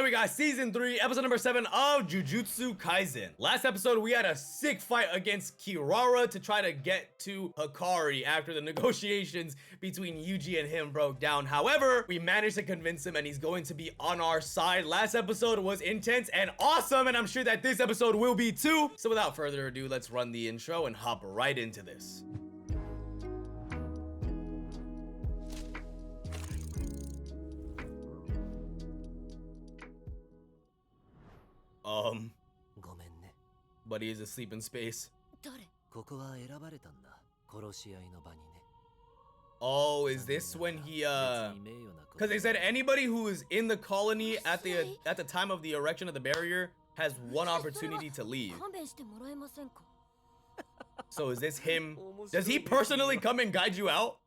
we got season 3, episode number 7 of Jujutsu Kaisen. Last episode, we had a sick fight against Kirara to try to get to Hikari after the negotiations between Yuji and him broke down. However, we managed to convince him and he's going to be on our side. Last episode was intense and awesome, and I'm sure that this episode will be too. So without further ado, let's run the intro and hop right into this. But he is asleep in space. Oh, is this when he because they said anybody who is in the colony at the time of the erection of the barrier has one opportunity to leave. So is this him? Does he personally come and guide you out?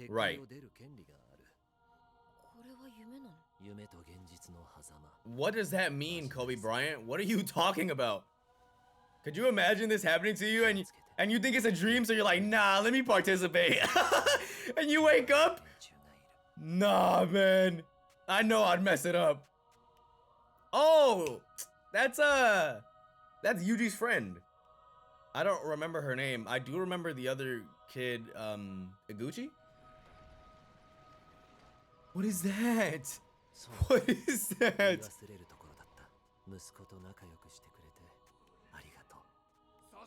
Right. What does that mean, Kobe Bryant? What are you talking about? Could you imagine this happening to you and you think it's a dream, so you're like, nah, let me participate. And you wake up? Nah, man. I know I'd mess it up. Oh, that's Yuji's friend. I don't remember her name. I do remember the other kid, Iguchi? What is that? What is that?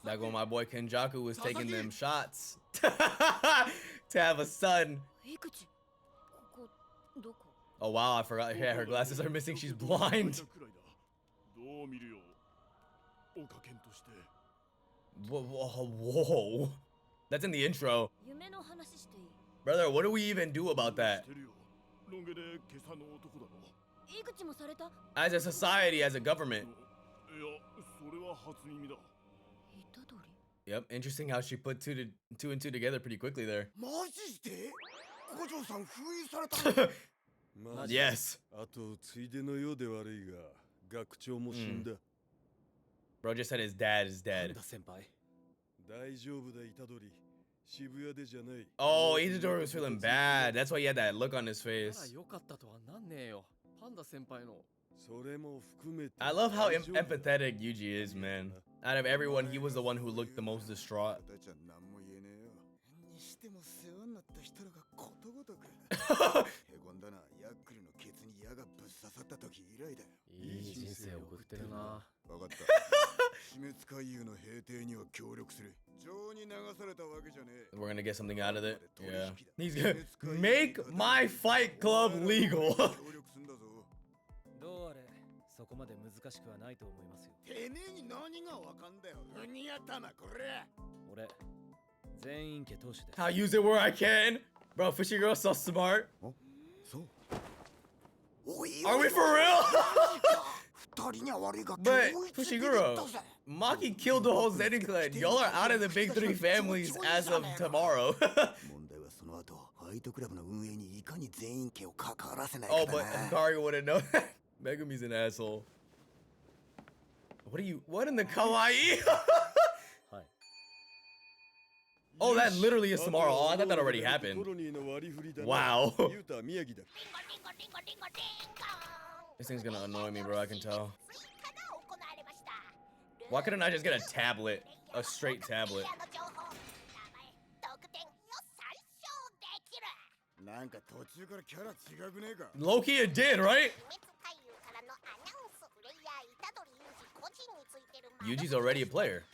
That go my boy Kenjaku was taking them shots to have a son. Oh wow, I forgot. Yeah, her glasses are missing. She's blind. Whoa. That's in the intro. Brother, what do we even do about that? As a society, as a government. Yep, interesting how she put two and two together pretty quickly there. Yes. Bro just said his dad is dead. Oh, Itadori was feeling bad. That's why he had that look on his face. I love how empathetic Yuji is, man. Out of everyone, he was the one who looked the most distraught. We're gonna get something out of it. Yeah. He's gonna make my fight club legal. I'll use it where I can. Bro, Fishy Girl's so smart. Are we for real? But Fushiguro, Maki killed the whole Zenin clan. Y'all are out of the big three families as of tomorrow. Oh, but Hikari wouldn't know that. Megumi's an asshole. What in the kawaii? Oh, that literally is tomorrow. Oh, I thought that already happened. Wow. This thing's gonna annoy me, bro, I can tell. Why couldn't I just get a tablet? A straight tablet. Loki, it did, right? Yuji's already a player.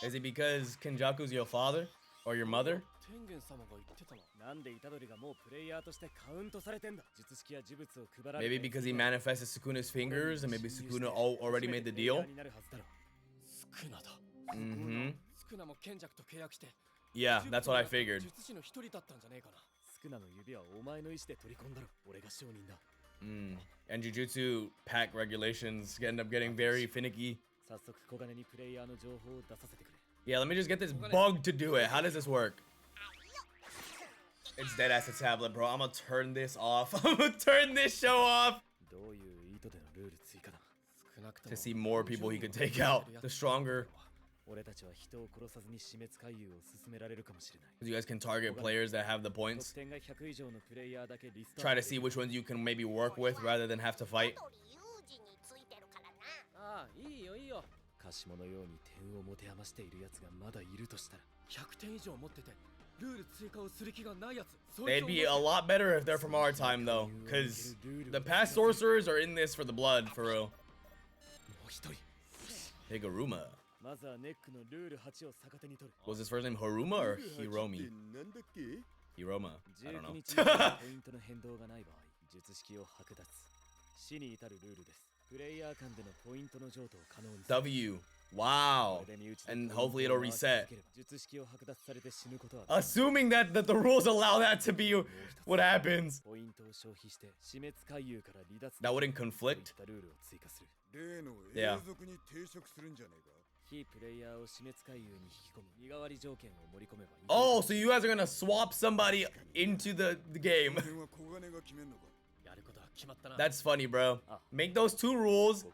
Is it because Kenjaku's your father? Or your mother? Maybe because he manifested Sukuna's fingers and maybe Sukuna already made the deal? Mm-hmm. Yeah, that's what I figured. And Jujutsu pack regulations end up getting very finicky. Yeah, let me just get this bug to do it. How does this work? It's dead ass a tablet, bro. I'm gonna turn this off. I'm gonna turn this show off. To see more people he could take out. The stronger You guys can target players that have the points. Try to see which ones you can maybe work with rather than have to fight. They'd be a lot better if they're from our time though, because the past sorcerers are in this for the blood, for real. Higuruma. Was his first name Haruma or Hiromi? Hiroma. I don't know. W. Wow. And hopefully it'll reset. Assuming that the rules allow that to be what happens. That wouldn't conflict. Yeah. Oh, so you guys are gonna swap somebody into the game. That's funny, bro. Make those 2 rules.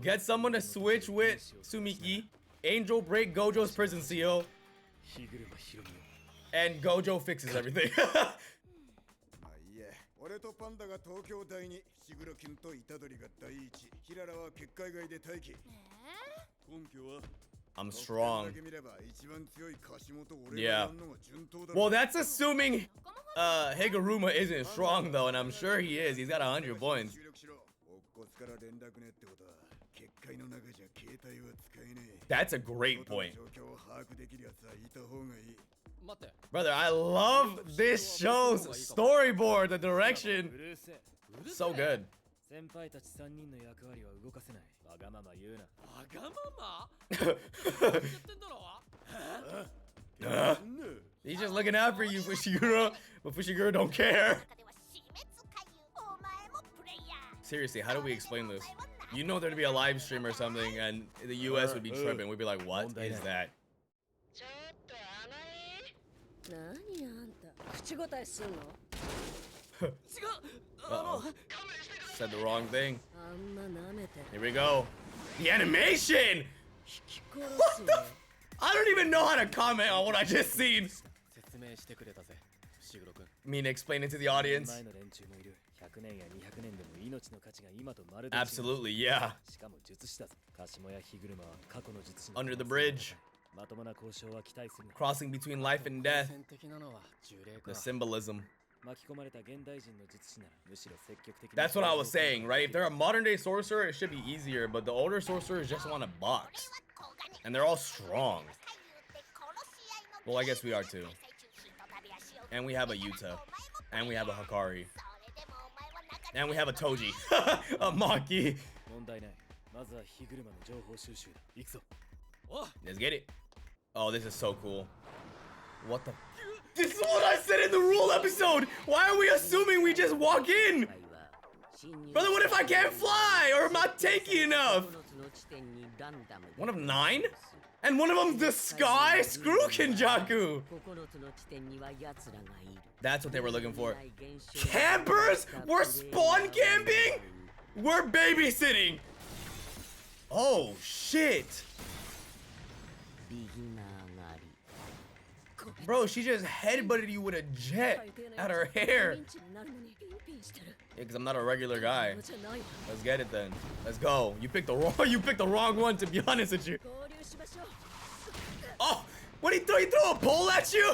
Get someone to switch with Sumiki. Angel break Gojo's prison seal. And Gojo fixes everything. I'm strong. Yeah. Well, that's assuming Higuruma isn't strong though, and I'm sure he is. He's got 100 points. That's a great point. Brother, I love this show's storyboard, the direction. So good. He's just looking out for you, Fushiguro, but Fushiguro don't care. Seriously, how do we explain this? You know there'd be a live stream or something, and the US would be tripping. We'd be like, what is that? Uh-oh. Said the wrong thing. Here we go. The animation! What the I don't even know how to comment on what I just seen. Mean explain it to the audience. Absolutely, yeah. Under the bridge. Crossing between life and death. The symbolism. That's what I was saying, right? If they're a modern day sorcerer, it should be easier, but the older sorcerers just want to box. And they're all strong. Well, I guess we are too. And we have a Yuta. And we have a Hikari. And we have a Toji. A Maki. Let's get it. Oh, this is so cool. What the? This is what I said in the rule episode. Why are we assuming we just walk in? Brother, what if I can't fly? Or am I tanky enough? One of 9? And one of them's the sky? Screw Kenjaku. That's what they were looking for. Campers? We're spawn camping? We're babysitting. Oh, shit. Bro, she just headbutted you with a jet at her hair. Yeah, because I'm not a regular guy. Let's get it then. Let's go. You picked the wrong one, to be honest with you. Oh, what did he throw? He threw a pole at you?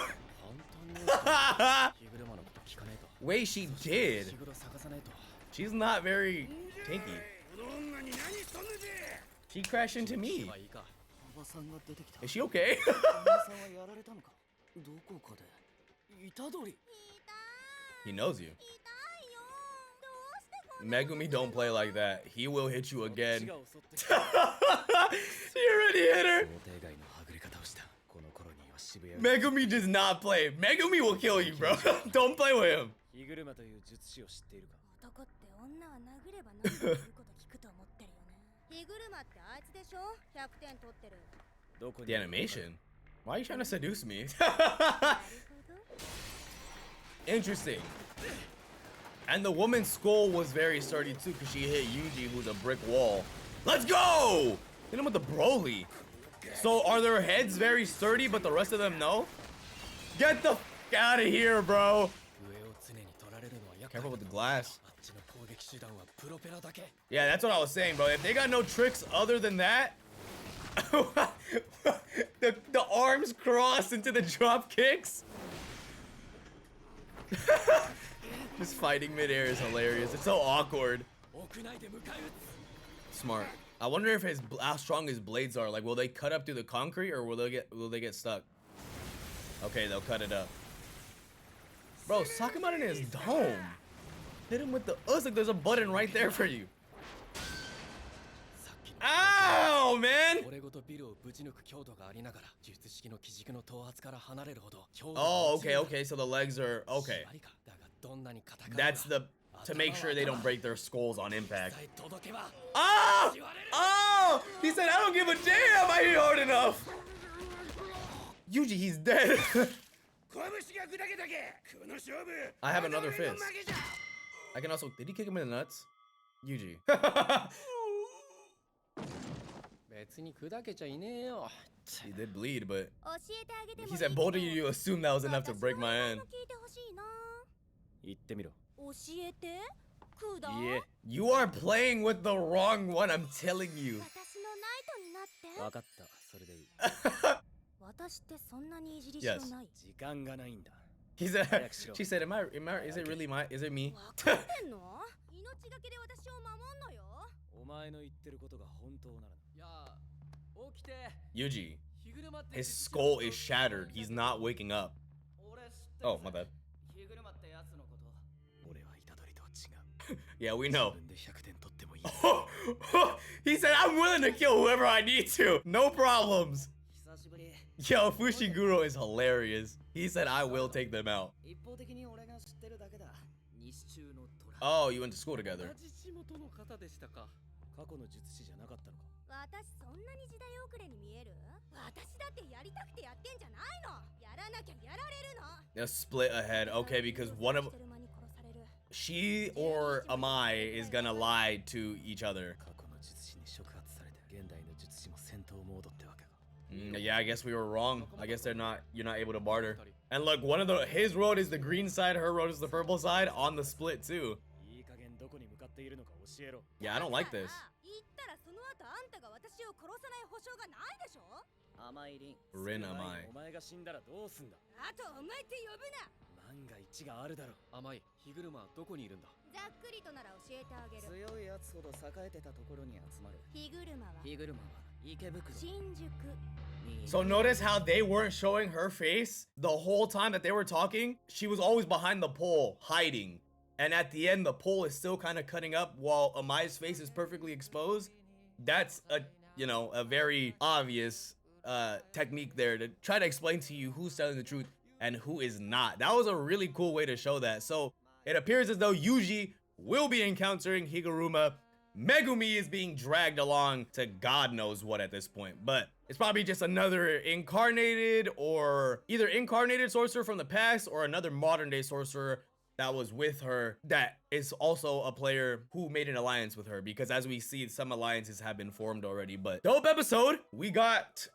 Wait, she did. She's not very tanky. She crashed into me. Is she okay? He knows you. Megumi don't play like that. He will hit you again. He already hit her. Megumi does not play. Megumi will kill you, bro. Don't play with him. The animation? Why are you trying to seduce me? Interesting. And the woman's skull was very sturdy too, because she hit Yuji, who's a brick wall. Let's go! Hit him with the Broly. So are their heads very sturdy, but the rest of them no? Get the f out of here, bro. Careful with the glass. Yeah, that's what I was saying, bro. If they got no tricks other than that, the arms cross into the drop kicks. Just fighting midair is hilarious. It's so awkward. Smart. I wonder if how strong his blades are. Like, will they cut up through the concrete or will they get stuck? Okay, they'll cut it up. Bro, sock him out in his dome. Hit him with the like there's a button right there for you. Ow, man! Oh, okay, so the legs are okay. That's to make sure they don't break their skulls on impact. Oh! Oh! He said, I don't give a damn, I hit hard enough. Yuji, he's dead. I have another fist. I can also, did he kick him in the nuts? Yuji. He did bleed, but he said both of you assumed that was enough to break my hand. Yeah. You are playing with the wrong one, I'm telling you. Yes. He said, she said, is it really is it me? Yuji, his skull is shattered. He's not waking up. Oh, my bad. Yeah, we know. He said, I'm willing to kill whoever I need to. No problems. Yo, Fushiguro is hilarious. He said, I will take them out. Oh, you went to school together. They'll split ahead. Okay, because one of she or Amai is gonna lie to each other. Yeah, I guess we were wrong. I guess you're not able to barter. And look, his road is the green side, her road is the purple side on the split too. Yeah, I don't like this. Rin Amai. So notice how they weren't showing her face the whole time that they were talking. She was always behind the pole, hiding. And at the end, the pole is still kind of cutting up while Amai's face is perfectly exposed. That's a very obvious technique there to try to explain to you who's telling the truth and who is not. That was a really cool way to show that. So it appears as though Yuji will be encountering Higuruma. Megumi is being dragged along to God knows what at this point, but it's probably just another incarnated or either incarnated sorcerer from the past or another modern day sorcerer that was with her that is also a player who made an alliance with her, because as we see, some alliances have been formed already. But dope episode. We got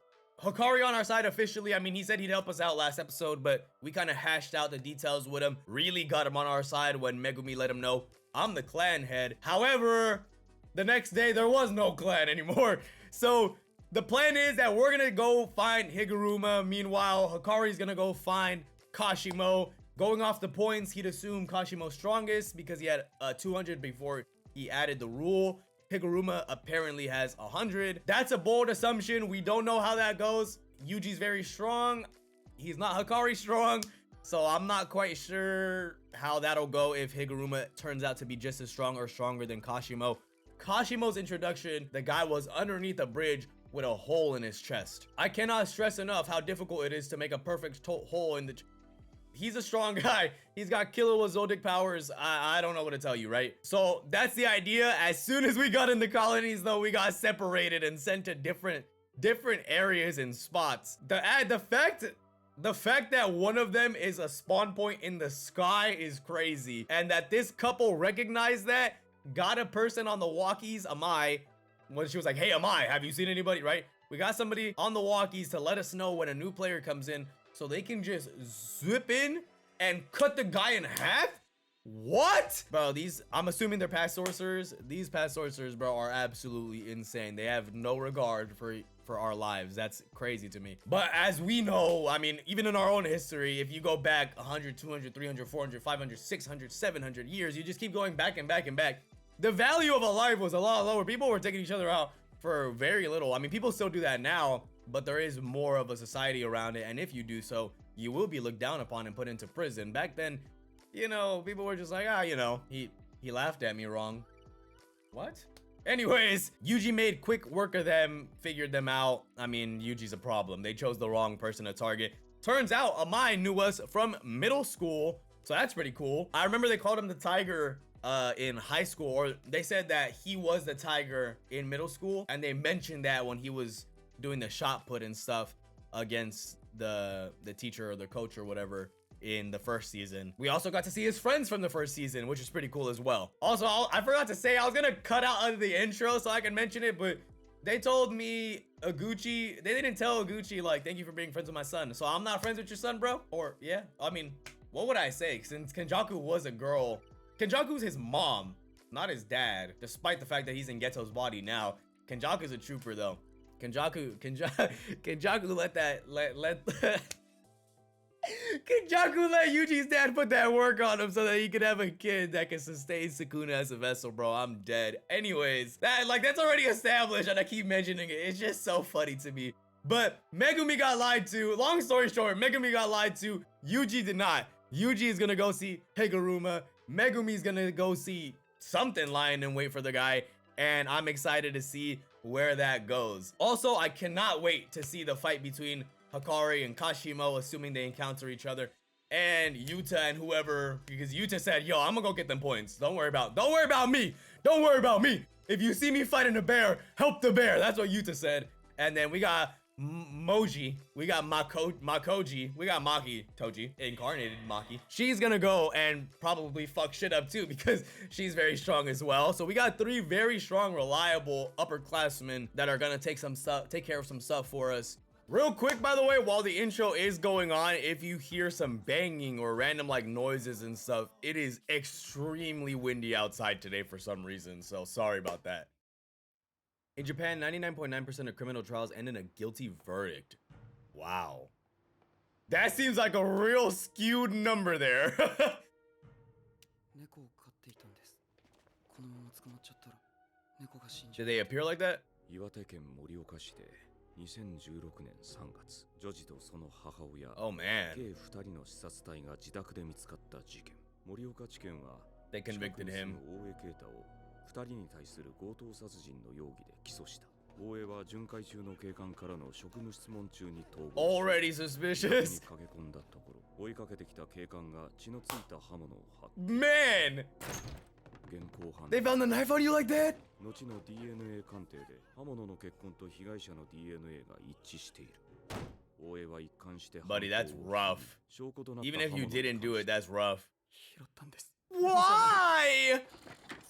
Hikari on our side officially. I mean, he said he'd help us out last episode, but we kind of hashed out the details with him. Really got him on our side when Megumi let him know I'm the clan head. However, the next day there was no clan anymore. So the plan is that we're gonna go find Higuruma. Meanwhile, Hikari's gonna go find Kashimo. Going off the points, he'd assume Kashimo's strongest because he had 200 before he added the rule. Higuruma apparently has 100. That's a bold assumption. We don't know how that goes. Yuji's very strong. He's not Hikari strong. So I'm not quite sure how that'll go if Higuruma turns out to be just as strong or stronger than Kashimo. Kashimo's introduction, the guy was underneath a bridge with a hole in his chest. I cannot stress enough how difficult it is to make a perfect hole in the He's a strong guy. He's got killer Zodic powers. I don't know what to tell you, right? So that's the idea. As soon as we got in the colonies, though, we got separated and sent to different areas and spots. The fact that one of them is a spawn point in the sky is crazy. And that this couple recognized that, got a person on the walkies, Amai, when she was like, hey, Amai, have you seen anybody, right? We got somebody on the walkies to let us know when a new player comes in so they can just zip in and cut the guy in half? What? Bro, I'm assuming they're past sorcerers. These past sorcerers, bro, are absolutely insane. They have no regard for our lives. That's crazy to me. But as we know, I mean, even in our own history, if you go back 100, 200, 300, 400, 500, 600, 700 years, you just keep going back and back and back. The value of a life was a lot lower. People were taking each other out for very little. I mean, people still do that now, but there is more of a society around it. And if you do so, you will be looked down upon and put into prison. Back then, you know, people were just like, you know, he laughed at me wrong. What? Anyways, Yuji made quick work of them, figured them out. I mean, Yuji's a problem. They chose the wrong person to target. Turns out Amai knew us from middle school, so that's pretty cool. I remember they called him the Tiger in high school, or they said that he was the Tiger in middle school, and they mentioned that when he was doing the shot put and stuff against the teacher or the coach or whatever in the first season. We also got to see his friends from the first season, which is pretty cool as well. Also, I forgot to say, I was gonna cut out of the intro so I can mention it, but they told me Iguchi, they didn't tell Iguchi, like, thank you for being friends with my son. So I'm not friends with your son, bro? Or, yeah, I mean, what would I say? Since Kenjaku was a girl, Kenjaku's his mom, not his dad, despite the fact that he's in Geto's body now. Kenjaku's a trooper, though. Kenjaku Kenjaku let Yuji's dad put that work on him so that he could have a kid that can sustain Sukuna as a vessel, bro. I'm dead. Anyways, that's already established, and I keep mentioning it. It's just so funny to me. But Megumi got lied to. Long story short, Megumi got lied to. Yuji did not. Yuji is gonna go see Higuruma. Megumi's gonna go see something lying in wait for the guy, and I'm excited to see where that goes. Also, I cannot wait to see the fight between Hakari and Kashimo, assuming they encounter each other, and Yuta and whoever, because Yuta said, yo, I'm gonna go get them points. Don't worry about me. Don't worry about me. If you see me fighting a bear, help the bear. That's what Yuta said. And then we got Moji, we got Makoji, we got Maki, Toji, incarnated Maki. She's gonna go and probably fuck shit up too because she's very strong as well. So we got 3 very strong, reliable upperclassmen that are gonna take care of some stuff for us. Real quick, by the way, while the intro is going on, if you hear some banging or random like noises and stuff, it is extremely windy outside today for some reason, so sorry about that. In Japan, 99.9% of criminal trials end in a guilty verdict. Wow. That seems like a real skewed number there. Did they appear like that? 2016年3月、女児とその母親、 Oh man. 計2人の刺殺体が自宅で見つかった事件。盛岡地検は They convicted him. 大江啓太を2人に対する強盗殺人の容疑で起訴した。大江は巡回中の警官からの職務質問中に逃亡。 Already suspicious. 駆け込んだところ、追いかけてきた警官が血のついた刃物を発見。 Man! They found the knife on you like that? 後の DNA 鑑定で刃物の血痕と被害者の DNA が一致している。大江は一貫して Buddy, that's rough. 証拠となった Even if you didn't do it, that's rough. 拾ったんです。 Why?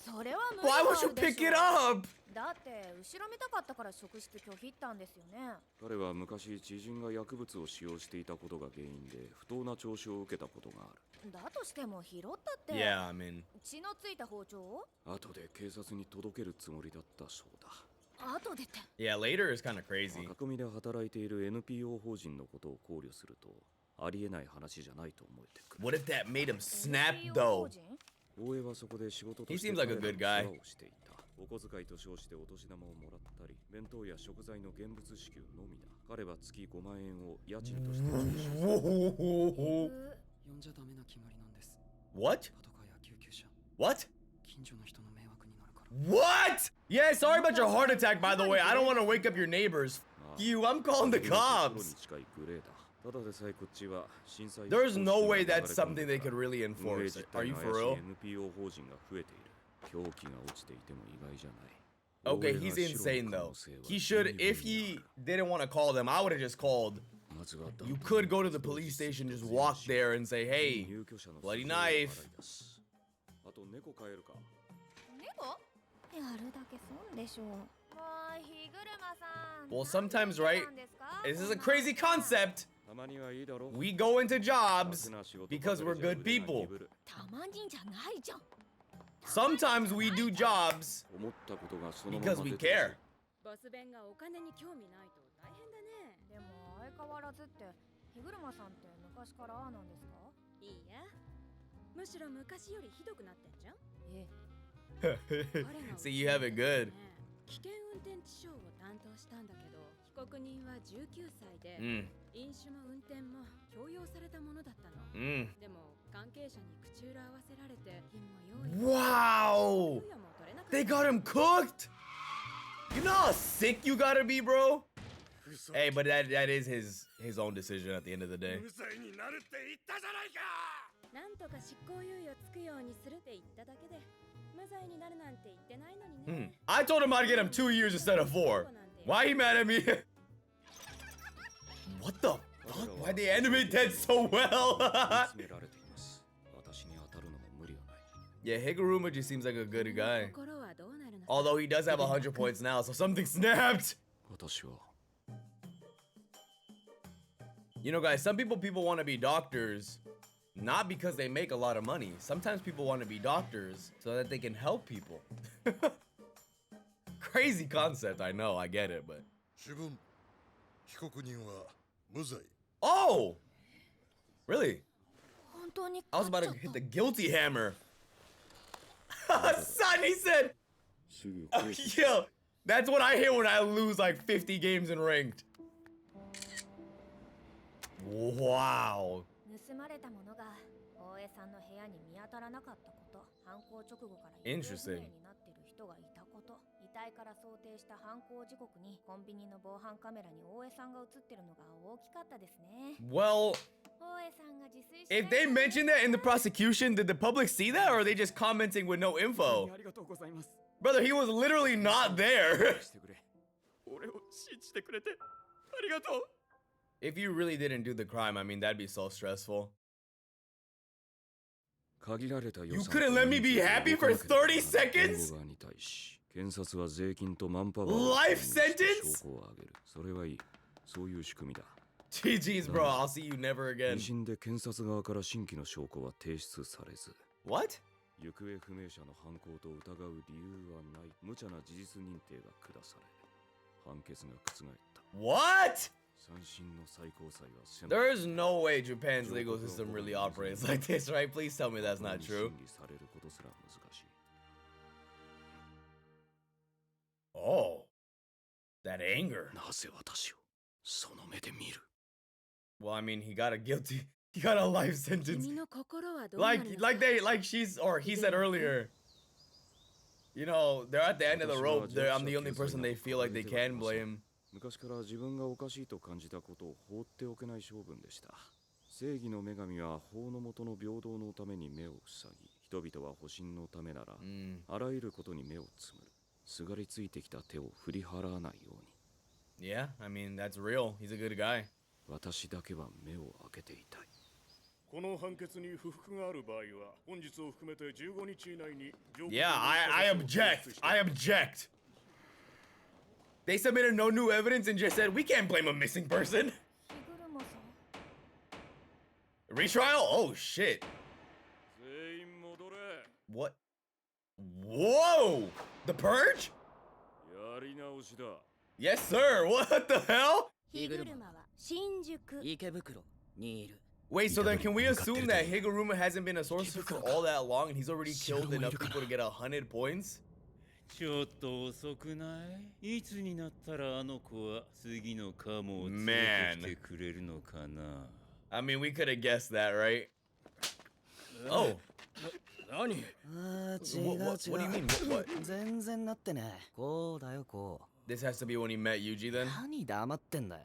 それは無理 Why would you pick it up? だって後ろめたかったから職質拒否ったんですよね。彼は昔知人が薬物を使用していたことが原因で不当な聴取を受けたことがある。だとしても拾ったって。Yeah, I mean. 血のついた包丁を？後で警察に届けるつもりだったそうだ。後でって。Yeah, later is kind of crazy. 赤組で働いている NPO 法人のことを考慮するとありえない話じゃないと思えてくる。What if that made him snap though? 大江はそこで仕事と He して seems like a good guy. をしていた。お小遣いと称してお年玉をもらったり、弁当や食材の現物支給のみだ。彼は月5万円を家賃として徴収した。呼んじゃダメな決まりなんです。What? パトカーや救急車。What? 近所の人の迷惑になるから。What? Yeah, sorry about your heart attack, by the way. I don't want to wake up your neighbors. You, I'm calling the cops. There's no way that's something they could really enforce. Are you for real? Okay, he's insane though. He should, if he didn't want to call them, I would have just called. You could go to the police station, just walk there and say, hey, bloody knife. やるだけ損でしょう。Well, sometimes, right? This is a crazy concept. たまにはいいだろ We go into 楽 jobs な仕事ばか because り we're じゃ good 腕が people. 鈍る Sometimes we do jobs 思ったことがそのま because ま we 出てくる care. ボス弁がお金に興味ないと大変だね。でも相変わらずって日車さんって昔からああなんですか？いいや。むしろ昔よりひどくなってんじゃん。See, you have it good. 危険運転致傷を担当したんだけど、被告人は19歳で、 飲酒も運転も強要されたものだったの。でも関係者に口裏合わせられて金も用意。Wow! They got him cooked! You know how sick you gotta be, bro? Hey, but that is his own decision at the end of the day. 無罪になるって言ったじゃないか。なんとか執行猶予つくようにするって言っただけで、無罪になるなんて言ってないのにね。I told him I'd get him 2 years instead of 4. Why he mad at me? What the fuck? Why they animate that so well? 詰められています私に当たるのも無理はない Yeah, Higuruma just seems like a good guy. 心はどうなるの？ Although he does have 100 points now, so something snapped. 私は You know, guys, some people want to be doctors not because they make a lot of money. Sometimes people want to be doctors so that they can help people. Crazy concept, I know, I get it, but 主文、被告人は無罪。oh, really? 本当に I was 勝 about っ to ちゃ hit った the guilty hammer. Son, he said, すぐ yo, that's what I hear when I lose like 50 games in ranked. Wow. 盗まれたものが大江さんの部屋に見当たらなかったこと、犯行直後から Interesting. になってる人がいたこと、遺体から想定した犯行時刻にコンビニの防犯カメラに大江さんが映ってるのが大きかったですね。 Well, 大江さんが自炊し if they mentioned that in the prosecution, did the public see that or are they just commenting with no info? ありがとうございます Brother, he was literally not there. してくれ俺を信じてくれてありがとう If you really didn't do the crime, I mean, that'd be so stressful. 限られた予 You 算 couldn't let me be happy for 30 seconds? 弁護側に対し検察は税金とマンパワーを Life 使用して sentence? 証拠を上げるそれはいいそういう仕組みだ GG's, bro. I'll see you never 二 again. 審で検察側から新規の証拠は提出されず What? 行方不明者の犯行と疑う理由はない無茶な事実認定が下され判決が覆った What? 三審の最高裁は狭 There is no way Japan's legal system really operates like this, right? Please tell me that's not true. 審理されることすら難しい Oh. That anger. なぜ私をその目で見る Well, I mean, he got a guilty. He got a life sentence. 君の心はどうなるの？ Like she's, or he said earlier. You know, they're at the end of the rope. I'm the only person they feel like they can blame. 昔から自分がおかしいと感じたことを放っておけない性分でした正義の女神は法の下の平等のために目を塞ぎ人々は保身のためなら、あらゆることに目をつむるすがりついてきた手を振り払わないように Yeah, I mean, that's real. He's a good guy. 私だけは目を開けていたいこの判決に不服がある場合は本日を含めて15日以内に Yeah, I object. I object. They submitted no new evidence and just said, we can't blame a missing person. 日車さん Retrial? Oh, shit. 全員戻れ What? Whoa! The Purge? やり直しだ Yes, sir. What the hell? 日車は新宿池袋にいる Wait, so then can we assume that Higuruma hasn't been a sorcerer for all that long and he's already killed enough people to get 100 points? ちょっと遅くないいつになったらあの子は次のカモを連れてきてくれるのかな I mean, we could have guessed that, right? Oh. 何ああ違 What, う what, 違 what do you う mean? What? 全然なってねこうだよこ This has to be when he met Yuji う then? 何黙ってんだよ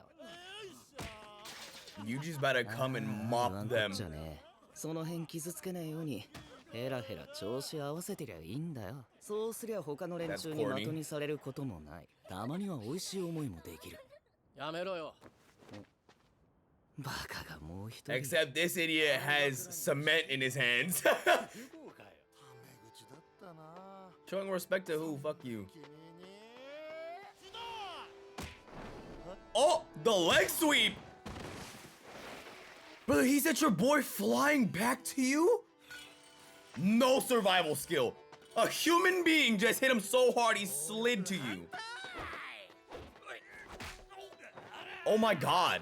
Yuji's about to come and 言 mop わんこ them. っちゃねえその辺傷つけねえようにヘラヘラ調子合わせてりゃいいんだよそうすりゃ他の連中に That's corny. 的にされることもないたまには美味しい思いもできるやめろよバカがもう一人 Except this idiot has cement in his hands. タメ口だったな Showing respect to who? Fuck you. 君に Oh, the leg sweep. Brother, he sent your boy flying back to you? No survival skill. A human being just hit him so hard he slid to you. Oh my god.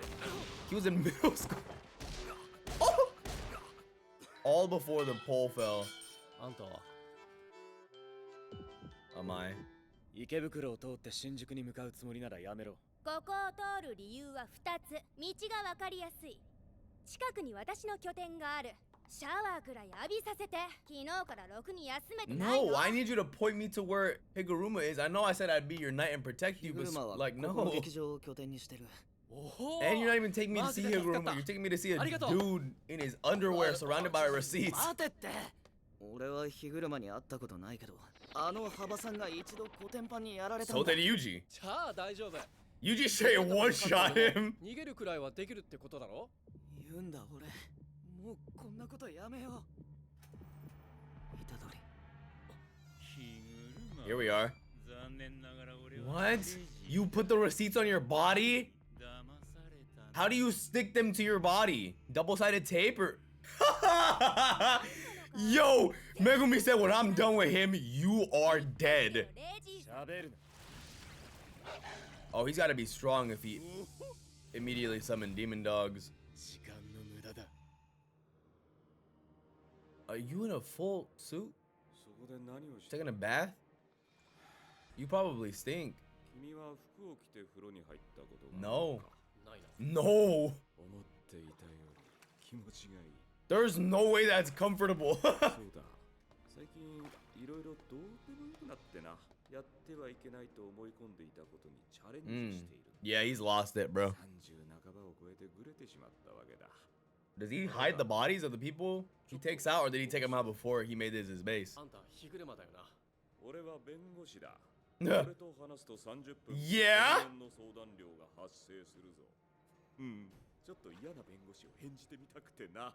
He was in middle school. Oh! All before the pole fell. Am I? 池袋を通って新宿に向かうつもりならやめろ。ここを通る理由は2つ。道が分かりやすい。近くに私の拠点がある。シャワーくらい浴びさせて。昨日からろくに休めてないの。 No, I need you to point me to where Higuruma is. I know I said I'd be your knight and protect you, but like no. And you're not even taking me to see Higuruma. You're taking me to see a dude in his underwear surrounded by receipts. 俺はヒグルマに会ったことないけど、あの幅さんが一度コテンパンにやられたん So だ。 did Yuji. じゃあ大丈夫。 Yuji straight one shot him. 逃げるくらいはできるってことだろ。言うんだ俺。もうこんなことやめよう。虎杖。 Here we are. 残念ながら俺は What? You put the receipts on your body? 騙された How do you stick them to your body? Double-sided tape or? Yo, Megumi said when I'm done with him, you are dead. 喋るな。 Oh, he's gotta be strong if he immediately summoned demon dogs. 時間の無駄だ。 Are you in a full suit? そこで何をして Taking a bath? You probably stink. 君は服を着て風呂に入ったことが No. ないな。 No. 思っていたより気持ちがいい。 There's no way that's comfortable. そうだ。最近いろいろどうでもよくなってな。やってはいけないと思い込んでいたことにチャレンジしている。Yeah, he's lost it, bro. 30半ばを超えてグレてしまったわけだ。 Does he hide the bodies of the people he takes out, or did he take them out before he made this his base? あんたヒグルマだよな。俺は弁護士だ。 Yeah. 俺と話すと30分 Yeah? の相談料が発生するぞ。うん。ちょっと嫌な弁護士を演じてみたくてな。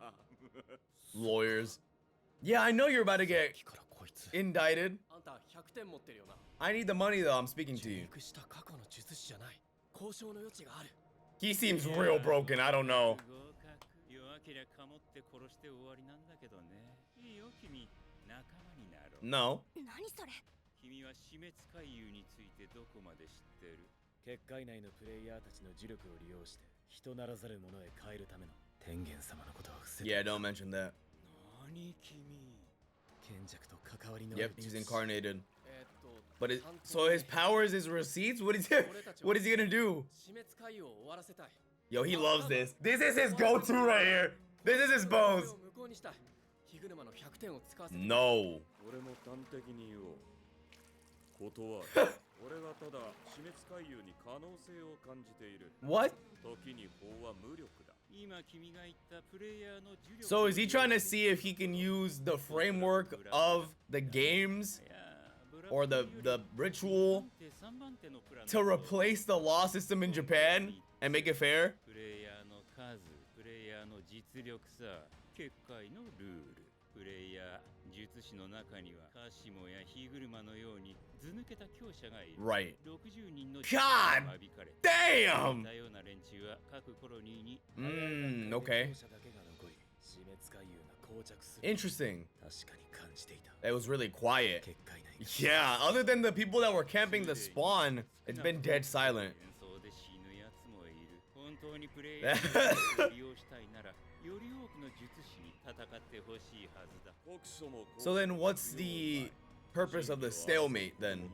Lawyers. Yeah, I know you're about to get からこいつ。 indicted. あんた100点持ってるよな。 I need the money though, I'm speaking to you. 熟した過去の術師じゃない。交渉の余地がある。 He seems real broken, I don't know. 合格弱けりゃかもって殺して終わりなんだけどね。いいよ君、仲間になろう。 No. 何それ。君は死滅回遊についてどこまで知ってる？結界内のプレイヤーたちの呪力を利用して人ならざる者へ変えるための天元様のことを伏せて。 Yeah, don't mention that. 何君。賢弱と関わりの。 Yep, he's incarnated. と But it, so his powers is receipts? What is he, what is he gonna do? 死滅回遊を終わらせたい。 Yo, he loves this. This is his go-to right here. This is his これ pose. を無効にしたい。ヒグルマの100点を使わせて。 No. 俺も端的に言おう。断る。俺はただ死滅回遊に可能性を感じている。 What? 時に法は無力だ。今君が言ったプレイヤーの呪力。 So is he trying to see if he can use the framework of the games or the ritual to replace the law system in Japan and make it fair? プレイヤーの数、プレイヤーの実力さ、結界のルール。プレイヤー、術師の中にはカシモやヒグルマのように図抜けた強者がいる。 Right. 60人の God 間引かれ。 Damn! 似たような連中は各コロニーに。 Okay. 者だけが残り死滅回遊が膠着する。 Interesting. 確かに感じていた。 It was really quiet. 結界内。 Yeah, other than the people that were camping the spawn, it's been dead silent. 戦争で死ぬやつもいる。本当にプレイヤーを利用したいなら、より多くの術師に戦ってほしいはずだ。 So then what's the purpose of the stalemate then?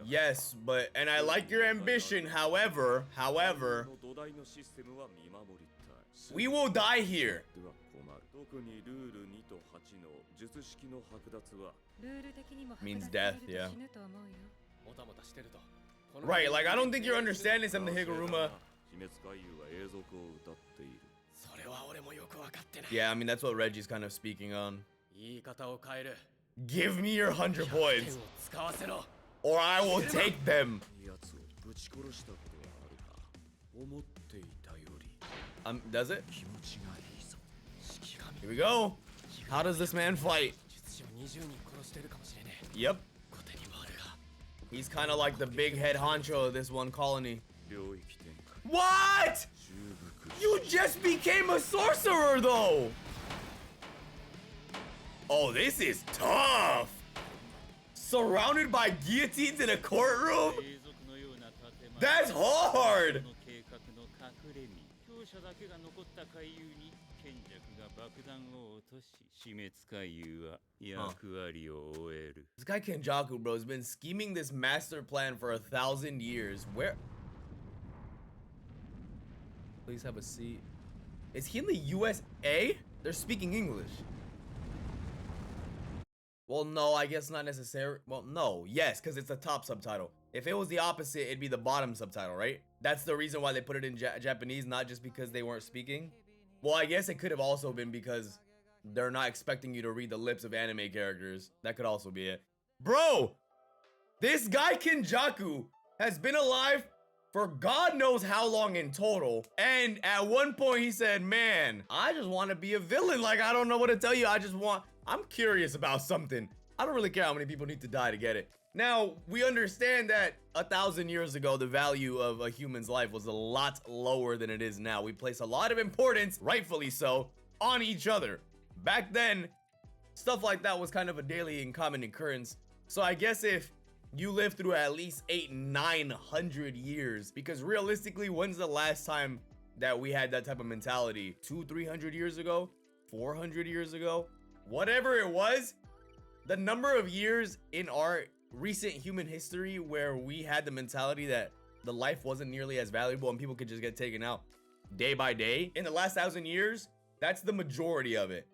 Yes, but, and I like your ambition, however, we will die here. 特にルール2と8の術式の剥奪は Means death, yeah. もたもたしてると。 Right, like I don't think you're understanding something, Higuruma. 死滅回遊は永続を歌っている。それは俺もよくわかってない。 Yeah, I mean, that's what Reggie's kind of speaking on. 言い方を変える。 Give me your 100 points, 剣を使わせろ。 or I will take them. やつをぶち殺したことはあるか。思っていたより Does it? 気持ちがいいぞ。 Here we go. How does this man fight? 術師を20人殺してるかもしれねえ。 Yep. 後手に回るが。He's kind of like the big head honcho of this one colony. 領域展開 What? 重複 You just became a sorcerer though. Oh, this is tough. Surrounded by guillotines in a courtroom? 霊族のような建物 That's hard. この計画の隠れ身強者だけが残った回遊に賢弱が爆弾を落とし死滅回遊は役割を終える This guy Kenjaku, bro, has been scheming this master plan for 1,000 years. Where? Please have a seat. Is he in the USA? They're speaking English. Well, no, I guess not necessarily. Well, no, yes, because it's the top subtitle. If it was the opposite, it'd be the bottom subtitle, right? That's the reason why they put it in Japanese, not just because they weren't speaking. Well, I guess it could have also been because they're not expecting you to read the lips of anime characters. That could also be it. Bro, this guy Kenjaku has been alive for God knows how long in total. And at one point he said, man, I just want to be a villain. Like, I don't know what to tell you. I'm curious about something. I don't really care how many people need to die to get it. Now, we understand that 1,000 years ago, the value of a human's life was a lot lower than it is now. We place a lot of importance, rightfully so, on each other. Back then, stuff like that was kind of a daily and common occurrence. So I guess if you live through at least 800-900 years, because realistically, when's the last time that we had that type of mentality? 200-300 years ago? 400 years ago? Whatever it was, the number of years in our recent human history where we had the mentality that the life wasn't nearly as valuable and people could just get taken out day by day, in the last 1,000 years, that's the majority of it.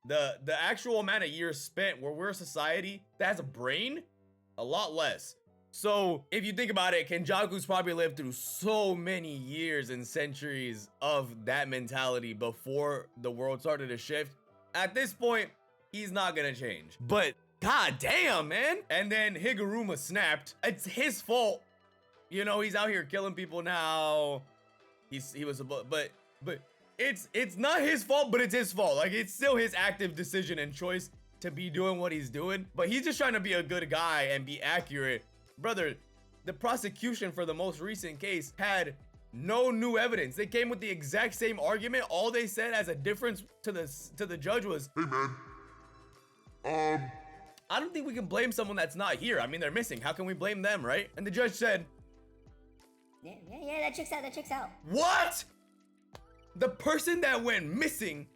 The actual amount of years spent where we're a society that has a brain, a lot less. So if you think about it, Kenjaku's probably lived through so many years and centuries of that mentality before the world started to shift. At this point, he's not gonna change. But god damn, man. And then Higuruma snapped. It's his fault. You know, he's out here killing people now. He was but it's not his fault, but it's his fault. Like, it's still his active decision and choice to be doing what he's doing. But he's just trying to be a good guy and be accurate. Brother, the prosecution for the most recent case had no new evidence. They came with the exact same argument. All they said as a difference to the judge was, hey man, I don't think we can blame someone that's not here. I mean, they're missing. How can we blame them, right? And the judge said, Yeah, that checks out. what? The person that went missing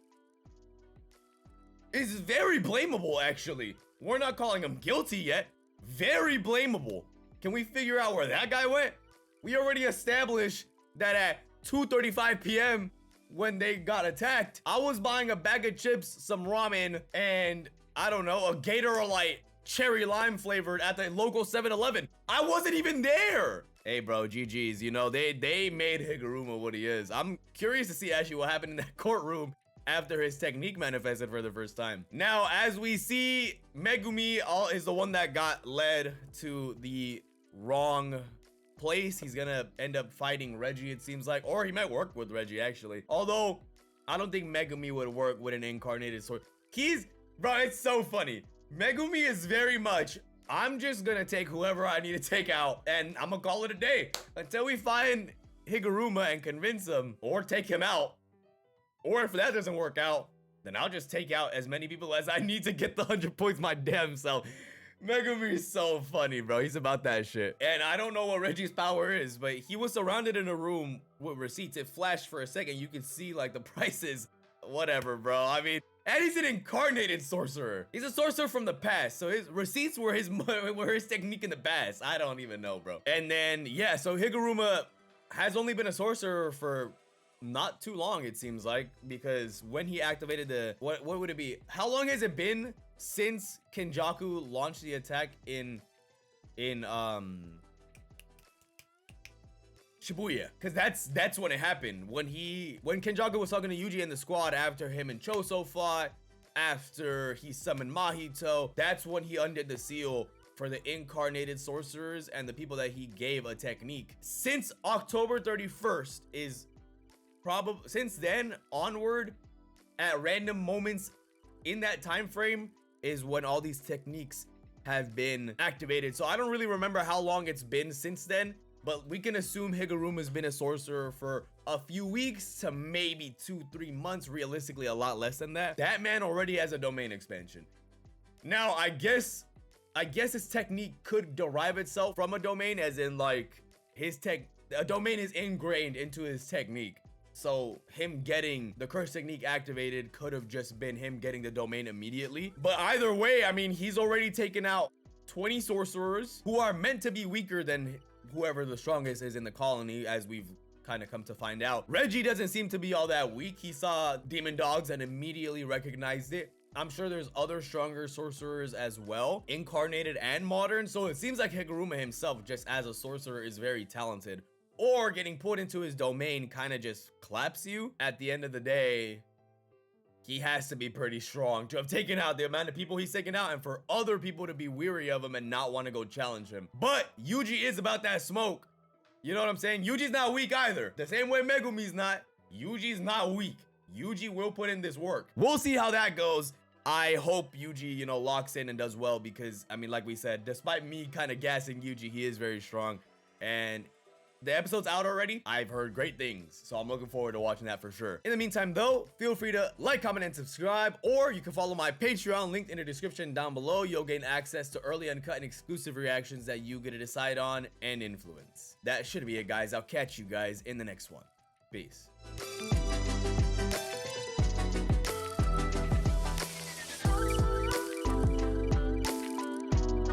is very blamable, actually. We're not calling him guilty yet. Very blamable. Can we figure out where that guy went? We already established that at 2:35 p.m. when they got attacked, I was buying a bag of chips, some ramen, and I don't know, a Gatorade cherry lime flavored at the local 7-Eleven. I wasn't even there. Hey bro, GG's, you know, they made Higuruma what he is. I'm curious to see actually what happened in that courtroom after his technique manifested for the first time. Now, as we see, Megumi is the one that got led to the wrong place. He's gonna end up fighting Reggie, it seems like, or he might work with Reggie actually. Although, I don't think Megumi would work with an incarnated sword. Bro, it's so funny. Megumi is very much, I'm just gonna take whoever I need to take out and I'm gonna call it a day until we find Higuruma and convince him or take him out. Or if that doesn't work out, then I'll just take out as many people as I need to get the 100 points my damn self. Megumi is so funny, bro. He's about that shit. And I don't know what Reggie's power is, but he was surrounded in a room with receipts. It flashed for a second. You could see like the prices. Whatever, bro. I mean, and he's an incarnated sorcerer. He's a sorcerer from the past. So his receipts were his technique in the past. I don't even know, bro. And then, yeah, so Higuruma has only been a sorcerer for not too long, it seems like, because when he activated the, what would it be? How long has it been since Kenjaku launched the attack in Shibuya? Because that's when it happened. When Kenjaku was talking to Yuji and the squad after him and Choso fought, after he summoned Mahito, that's when he undid the seal for the incarnated sorcerers and the people that he gave a technique. Since October 31st is probably, since then onward, at random moments in that time frame is when all these techniques have been activated. So I don't really remember how long it's been since then, but we can assume Higuruma's been a sorcerer for a few weeks to maybe 2-3 months, realistically a lot less than that. That man already has a domain expansion. Now, I guess his technique could derive itself from a domain, as in like a domain is ingrained into his technique. So him getting the curse technique activated could have just been him getting the domain immediately. But either way, I mean, he's already taken out 20 sorcerers who are meant to be weaker than whoever the strongest is in the colony, as we've kind of come to find out. Reggie doesn't seem to be all that weak. He saw demon dogs and immediately recognized it. I'm sure there's other stronger sorcerers as well, incarnated and modern. So it seems like Higuruma himself, just as a sorcerer, is very talented. Or getting put into his domain kind of just claps you. At the end of the day, he has to be pretty strong to have taken out the amount of people he's taken out, and for other people to be weary of him and not want to go challenge him. But Yuji is about that smoke. You know what I'm saying? Yuji's not weak either. The same way Megumi's not. Yuji's not weak. Yuji will put in this work. We'll see how that goes. I hope Yuji, you know, locks in and does well, because, I mean, like we said, despite me kind of gassing Yuji, he is very strong. And the episode's out already. I've heard great things, so I'm looking forward to watching that for sure. In the meantime, though, feel free to like, comment, and subscribe, or you can follow my Patreon linked in the description down below. You'll gain access to early uncut and exclusive reactions that you get to decide on and influence. That should be it, guys. I'll catch you guys in the next one. Peace.